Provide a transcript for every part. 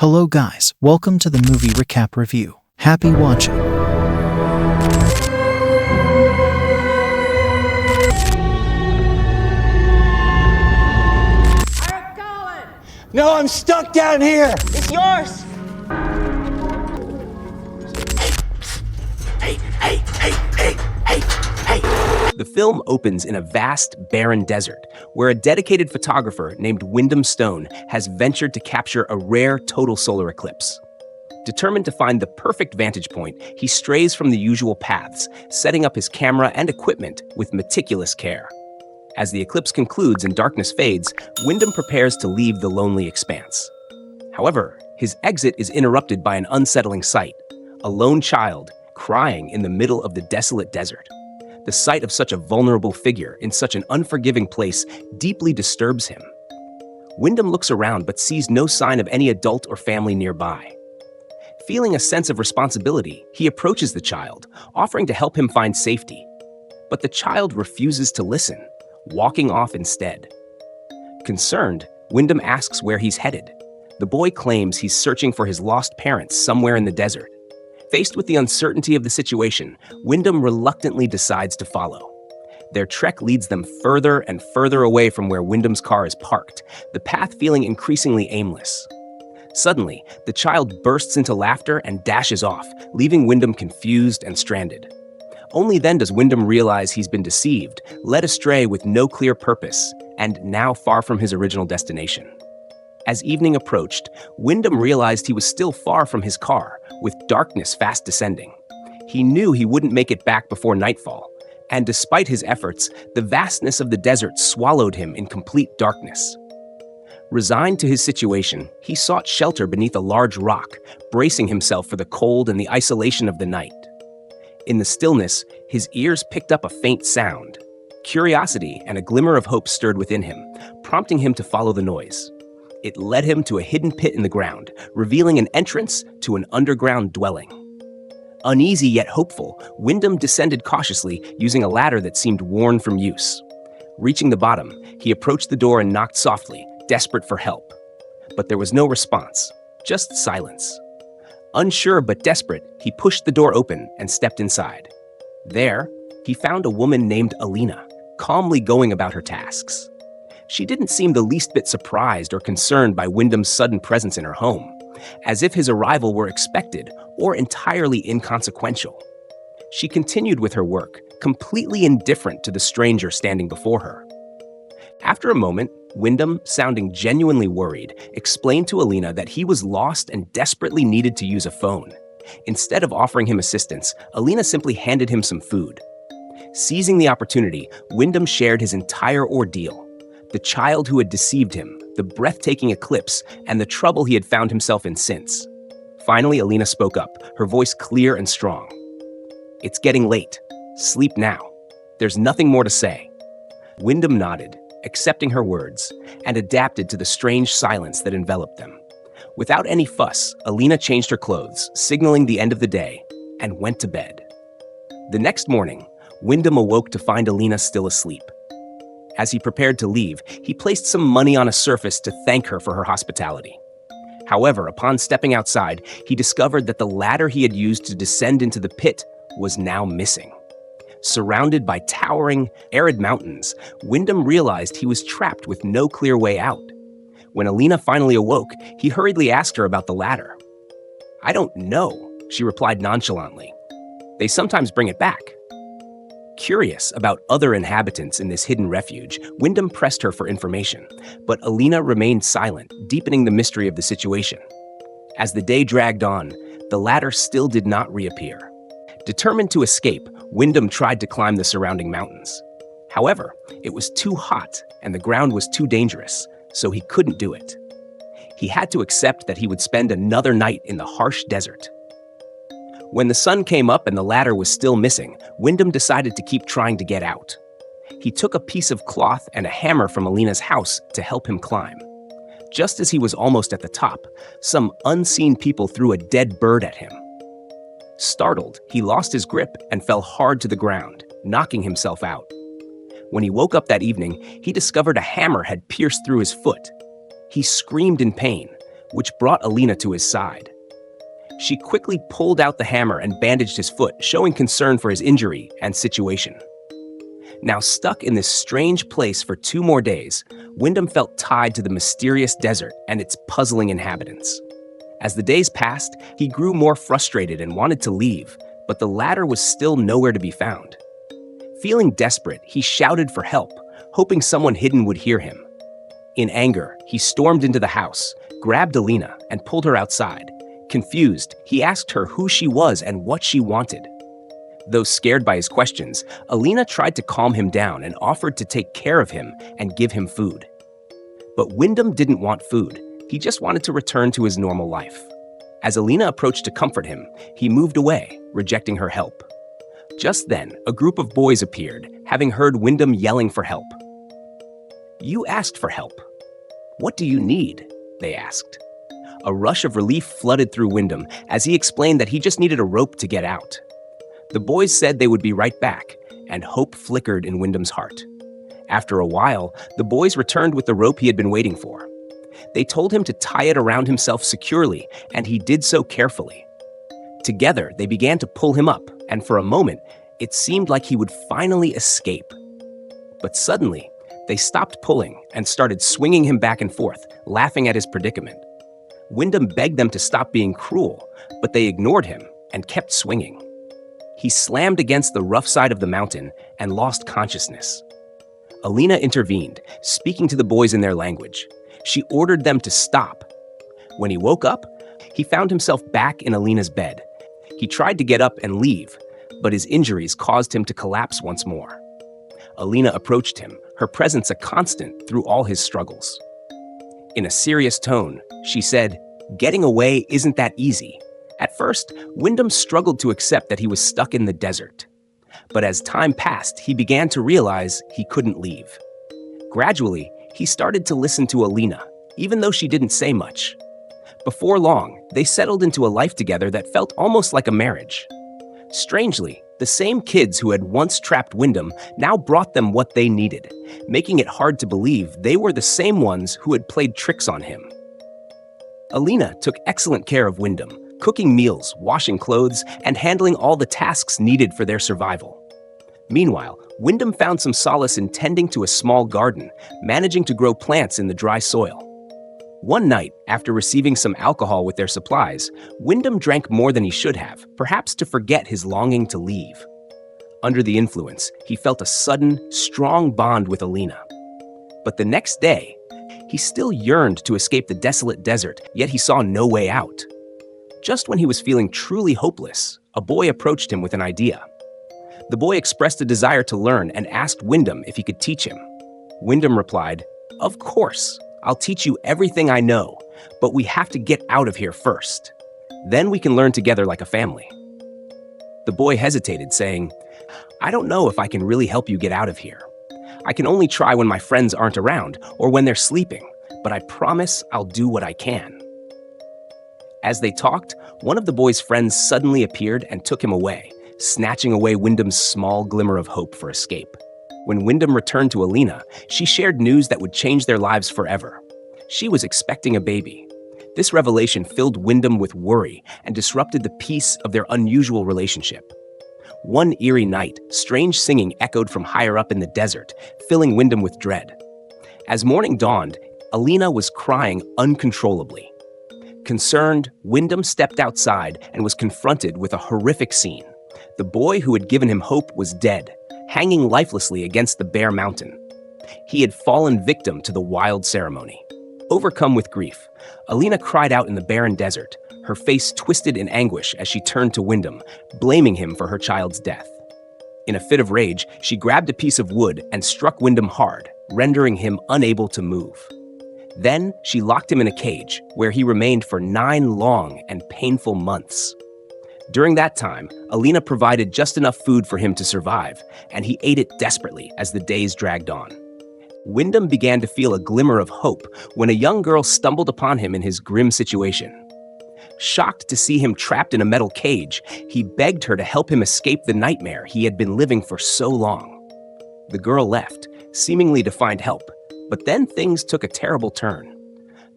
Hello guys, welcome to the movie recap review. Happy watching. No, I'm stuck down here! It's yours! The film opens in a vast, barren desert, where a dedicated photographer named Wyndham Stone has ventured to capture a rare total solar eclipse. Determined to find the perfect vantage point, he strays from the usual paths, setting up his camera and equipment with meticulous care. As the eclipse concludes and darkness fades, Wyndham prepares to leave the lonely expanse. However, his exit is interrupted by an unsettling sight: a lone child crying in the middle of the desolate desert. The sight of such a vulnerable figure in such an unforgiving place deeply disturbs him. Wyndham looks around but sees no sign of any adult or family nearby. Feeling a sense of responsibility, he approaches the child, offering to help him find safety. But the child refuses to listen, walking off instead. Concerned, Wyndham asks where he's headed. The boy claims he's searching for his lost parents somewhere in the desert. Faced with the uncertainty of the situation, Wyndham reluctantly decides to follow. Their trek leads them further and further away from where Wyndham's car is parked, the path feeling increasingly aimless. Suddenly, the child bursts into laughter and dashes off, leaving Wyndham confused and stranded. Only then does Wyndham realize he's been deceived, led astray with no clear purpose, and now far from his original destination. As evening approached, Wyndham realized he was still far from his car, with darkness fast descending. He knew he wouldn't make it back before nightfall, and despite his efforts, the vastness of the desert swallowed him in complete darkness. Resigned to his situation, he sought shelter beneath a large rock, bracing himself for the cold and the isolation of the night. In the stillness, his ears picked up a faint sound. Curiosity and a glimmer of hope stirred within him, prompting him to follow the noise. It led him to a hidden pit in the ground, revealing an entrance to an underground dwelling. Uneasy yet hopeful, Wyndham descended cautiously, using a ladder that seemed worn from use. Reaching the bottom, he approached the door and knocked softly, desperate for help. But there was no response, just silence. Unsure but desperate, he pushed the door open and stepped inside. There, he found a woman named Alina, calmly going about her tasks. She didn't seem the least bit surprised or concerned by Wyndham's sudden presence in her home, as if his arrival were expected or entirely inconsequential. She continued with her work, completely indifferent to the stranger standing before her. After a moment, Wyndham, sounding genuinely worried, explained to Alina that he was lost and desperately needed to use a phone. Instead of offering him assistance, Alina simply handed him some food. Seizing the opportunity, Wyndham shared his entire ordeal: the child who had deceived him, the breathtaking eclipse, and the trouble he had found himself in since. Finally, Alina spoke up, her voice clear and strong. "It's getting late. Sleep now. There's nothing more to say." Wyndham nodded, accepting her words, and adapted to the strange silence that enveloped them. Without any fuss, Alina changed her clothes, signaling the end of the day, and went to bed. The next morning, Wyndham awoke to find Alina still asleep. As he prepared to leave, he placed some money on a surface to thank her for her hospitality. However, upon stepping outside, he discovered that the ladder he had used to descend into the pit was now missing. Surrounded by towering, arid mountains, Wyndham realized he was trapped with no clear way out. When Alina finally awoke, he hurriedly asked her about the ladder. "I don't know," she replied nonchalantly. "They sometimes bring it back." Curious about other inhabitants in this hidden refuge, Wyndham pressed her for information, but Alina remained silent, deepening the mystery of the situation. As the day dragged on, the ladder still did not reappear. Determined to escape, Wyndham tried to climb the surrounding mountains. However, it was too hot and the ground was too dangerous, so he couldn't do it. He had to accept that he would spend another night in the harsh desert. When the sun came up and the ladder was still missing, Wyndham decided to keep trying to get out. He took a piece of cloth and a hammer from Alina's house to help him climb. Just as he was almost at the top, some unseen people threw a dead bird at him. Startled, he lost his grip and fell hard to the ground, knocking himself out. When he woke up that evening, he discovered a hammer had pierced through his foot. He screamed in pain, which brought Alina to his side. She quickly pulled out the hammer and bandaged his foot, showing concern for his injury and situation. Now stuck in this strange place for 2 more days, Wyndham felt tied to the mysterious desert and its puzzling inhabitants. As the days passed, he grew more frustrated and wanted to leave, but the ladder was still nowhere to be found. Feeling desperate, he shouted for help, hoping someone hidden would hear him. In anger, he stormed into the house, grabbed Alina, and pulled her outside. Confused, he asked her who she was and what she wanted. Though scared by his questions, Alina tried to calm him down and offered to take care of him and give him food. But Wyndham didn't want food. He just wanted to return to his normal life. As Alina approached to comfort him, he moved away, rejecting her help. Just then, a group of boys appeared, having heard Wyndham yelling for help. "You asked for help. What do you need?" they asked. A rush of relief flooded through Wyndham as he explained that he just needed a rope to get out. The boys said they would be right back, and hope flickered in Wyndham's heart. After a while, the boys returned with the rope he had been waiting for. They told him to tie it around himself securely, and he did so carefully. Together, they began to pull him up, and for a moment, it seemed like he would finally escape. But suddenly, they stopped pulling and started swinging him back and forth, laughing at his predicament. Wyndham begged them to stop being cruel, but they ignored him and kept swinging. He slammed against the rough side of the mountain and lost consciousness. Alina intervened, speaking to the boys in their language. She ordered them to stop. When he woke up, he found himself back in Alina's bed. He tried to get up and leave, but his injuries caused him to collapse once more. Alina approached him, her presence a constant through all his struggles. In a serious tone, she said, "Getting away isn't that easy." At first, Wyndham struggled to accept that he was stuck in the desert. But as time passed, he began to realize he couldn't leave. Gradually, he started to listen to Alina, even though she didn't say much. Before long, they settled into a life together that felt almost like a marriage. Strangely, the same kids who had once trapped Wyndham now brought them what they needed, making it hard to believe they were the same ones who had played tricks on him. Alina took excellent care of Wyndham, cooking meals, washing clothes, and handling all the tasks needed for their survival. Meanwhile, Wyndham found some solace in tending to a small garden, managing to grow plants in the dry soil. One night, after receiving some alcohol with their supplies, Wyndham drank more than he should have, perhaps to forget his longing to leave. Under the influence, he felt a sudden, strong bond with Alina. But the next day, he still yearned to escape the desolate desert, yet he saw no way out. Just when he was feeling truly hopeless, a boy approached him with an idea. The boy expressed a desire to learn and asked Wyndham if he could teach him. Wyndham replied, "Of course, I'll teach you everything I know, but we have to get out of here first. Then we can learn together like a family." The boy hesitated, saying, "I don't know if I can really help you get out of here. I can only try when my friends aren't around or when they're sleeping, but I promise I'll do what I can." As they talked, one of the boy's friends suddenly appeared and took him away, snatching away Wyndham's small glimmer of hope for escape. When Wyndham returned to Alina, she shared news that would change their lives forever. She was expecting a baby. This revelation filled Wyndham with worry and disrupted the peace of their unusual relationship. One eerie night, strange singing echoed from higher up in the desert, filling Wyndham with dread. As morning dawned, Alina was crying uncontrollably. Concerned, Wyndham stepped outside and was confronted with a horrific scene. The boy who had given him hope was dead, hanging lifelessly against the bare mountain. He had fallen victim to the wild ceremony. Overcome with grief, Alina cried out in the barren desert, her face twisted in anguish as she turned to Wyndham, blaming him for her child's death. In a fit of rage, she grabbed a piece of wood and struck Wyndham hard, rendering him unable to move. Then she locked him in a cage, where he remained for 9 long and painful months. During that time, Alina provided just enough food for him to survive, and he ate it desperately as the days dragged on. Wyndham began to feel a glimmer of hope when a young girl stumbled upon him in his grim situation. Shocked to see him trapped in a metal cage, he begged her to help him escape the nightmare he had been living for so long. The girl left, seemingly to find help, but then things took a terrible turn.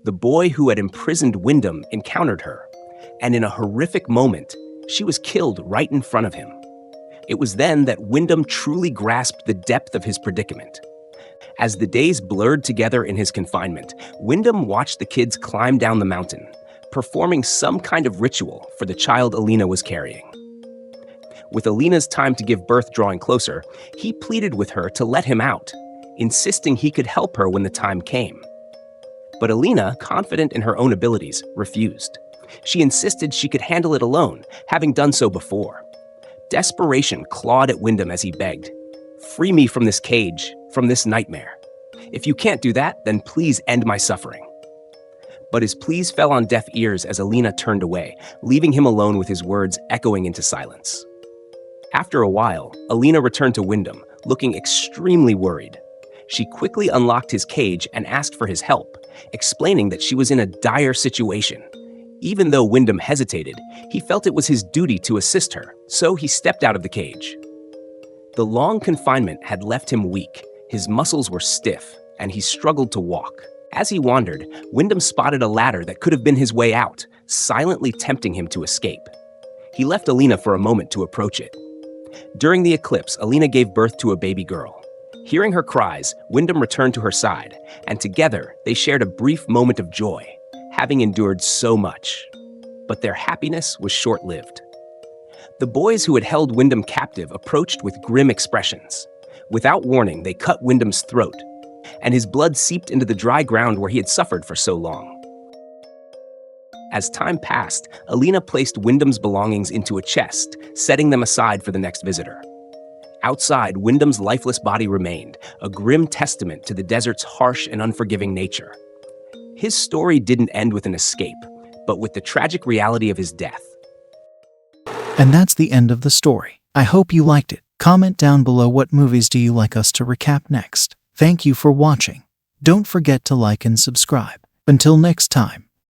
The boy who had imprisoned Wyndham encountered her, and in a horrific moment, she was killed right in front of him. It was then that Wyndham truly grasped the depth of his predicament. As the days blurred together in his confinement, Wyndham watched the kids climb down the mountain, performing some kind of ritual for the child Alina was carrying. With Alina's time to give birth drawing closer, he pleaded with her to let him out, insisting he could help her when the time came. But Alina, confident in her own abilities, refused. She insisted she could handle it alone, having done so before. Desperation clawed at Wyndham as he begged, "Free me from this cage, from this nightmare. If you can't do that, then please end my suffering." But his pleas fell on deaf ears as Alina turned away, leaving him alone with his words echoing into silence. After a while, Alina returned to Wyndham, looking extremely worried. She quickly unlocked his cage and asked for his help, explaining that she was in a dire situation. Even though Wyndham hesitated, he felt it was his duty to assist her, so he stepped out of the cage. The long confinement had left him weak, his muscles were stiff, and he struggled to walk. As he wandered, Wyndham spotted a ladder that could have been his way out, silently tempting him to escape. He left Alina for a moment to approach it. During the eclipse, Alina gave birth to a baby girl. Hearing her cries, Wyndham returned to her side, and together they shared a brief moment of joy, having endured so much. But their happiness was short-lived. The boys who had held Wyndham captive approached with grim expressions. Without warning, they cut Wyndham's throat, and his blood seeped into the dry ground where he had suffered for so long. As time passed, Alina placed Wyndham's belongings into a chest, setting them aside for the next visitor. Outside, Wyndham's lifeless body remained, a grim testament to the desert's harsh and unforgiving nature. His story didn't end with an escape, but with the tragic reality of his death. And that's the end of the story. I hope you liked it. Comment down below what movies do you like us to recap next. Thank you for watching. Don't forget to like and subscribe. Until next time.